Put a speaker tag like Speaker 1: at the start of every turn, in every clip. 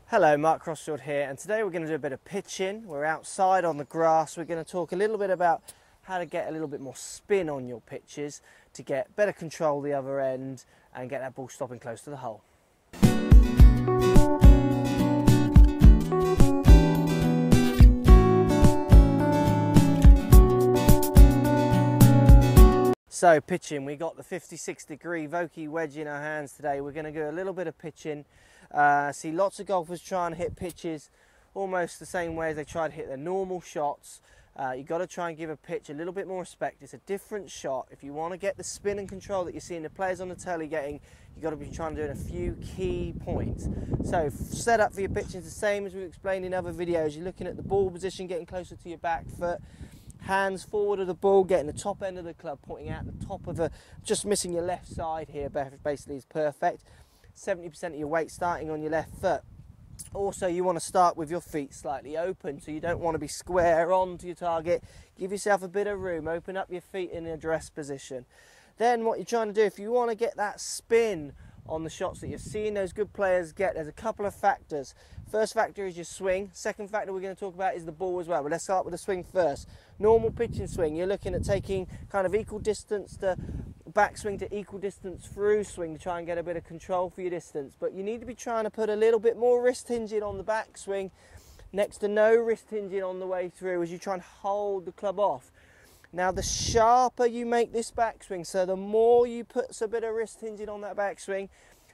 Speaker 1: Hello, Mark Crossfield here, and today we're going to do a bit of pitching. We're outside on the grass. We're going to talk a little bit about how to get a little bit more spin on your pitches to get better control the other end and get that ball stopping close to the hole. So pitching, we got the 56 degree Vokey wedge in our hands today. We're going to do a little bit of pitching. See lots of golfers try and hit pitches almost the same way as they try to hit their normal shots. You've got to try and give a pitch a little bit more respect. It's a different shot. If you want to get the spin and control that you're seeing the players on the telly getting, you've got to be trying to do in a few key points. So set up for your pitching is the same as we've explained in other videos. You're looking at the ball position, getting closer to your back foot. Hands forward of the ball, getting the top end of the club, pointing out the top of just missing your left side here, basically is perfect. 70% of your weight starting on your left foot. Also, you want to start with your feet slightly open, so you don't want to be square on to your target. Give yourself a bit of room, open up your feet in a dress position. Then what you're trying to do, if you want to get that spin on the shots that you're seeing those good players get, there's a couple of factors. First factor is your swing. Second factor we're going to talk about is the ball as well. But let's start with the swing first. Normal pitching swing, you're looking at taking kind of equal distance to backswing to equal distance through swing to try and get a bit of control for your distance. But you need to be trying to put a little bit more wrist hinging on the backswing, next to no wrist hinging on the way through as you try and hold the club off. Now the sharper you make this backswing, so the more you put a bit of wrist hinging on that backswing,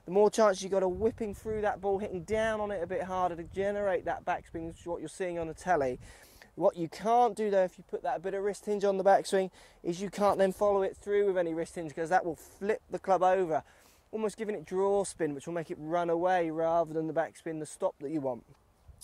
Speaker 1: the more chance you got of whipping through that ball, hitting down on it a bit harder to generate that backswing, which is what you're seeing on the telly. What you can't do though, if you put that bit of wrist hinge on the backswing, is you can't then follow it through with any wrist hinge, because that will flip the club over, almost giving it draw spin, which will make it run away rather than the backspin, the stop that you want.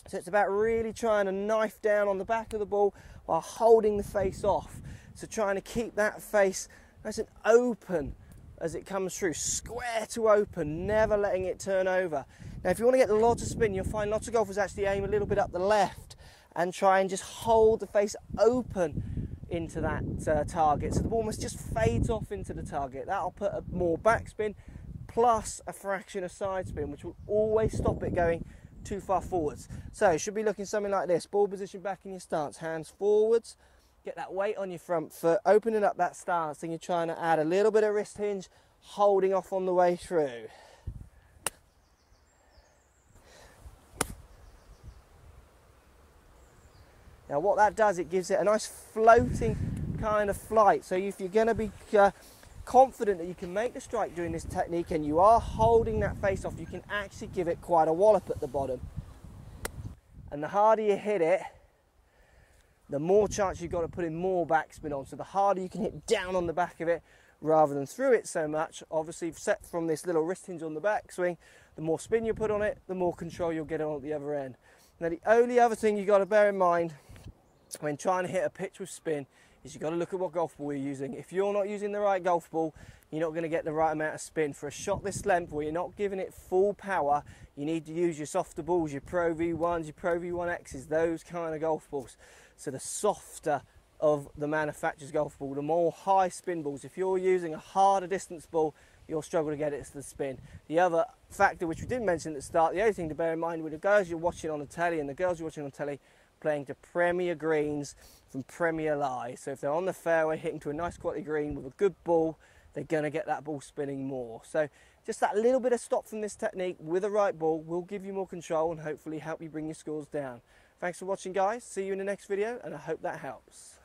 Speaker 1: So it's about really trying to knife down on the back of the ball while holding the face off. So trying to keep that face nice and open as it comes through, square to open, never letting it turn over. Now if you want to get lots of spin, you'll find lots of golfers actually aim a little bit up the left and try and just hold the face open into that target. So the ball almost just fades off into the target. That'll put a more backspin plus a fraction of side spin, which will always stop it going too far forwards. So it should be looking something like this. Ball position back in your stance, hands forwards. Get that weight on your front foot, opening up that stance, and you're trying to add a little bit of wrist hinge, holding off on the way through. Now what that does, it gives it a nice floating kind of flight. So if you're going to be confident that you can make the strike doing this technique and you are holding that face off, you can actually give it quite a wallop at the bottom. And the harder you hit it, the more chance you've got to put in more backspin on. So the harder you can hit down on the back of it rather than through it so much. Obviously set from this little wrist hinge on the backswing, the more spin you put on it, the more control you'll get on at the other end. Now the only other thing you've got to bear in mind when trying to hit a pitch with spin is you've got to look at what golf ball you're using. If you're not using the right golf ball, you're not going to get the right amount of spin. For a shot this length where you're not giving it full power, you need to use your softer balls, your Pro V1s, your Pro V1Xs, those kind of golf balls. So the softer of the manufacturer's golf ball, the more high spin balls. If you're using a harder distance ball, you'll struggle to get it to the spin. The other factor, which we didn't mention at the start, the other thing to bear in mind with the guys you're watching on the telly and the girls you're watching on the telly, playing to Premier greens from Premier lie. So if they're on the fairway hitting to a nice quality green with a good ball, they're going to get that ball spinning more. So just that little bit of stop from this technique with the right ball will give you more control and hopefully help you bring your scores down. Thanks for watching guys, see you in the next video and I hope that helps.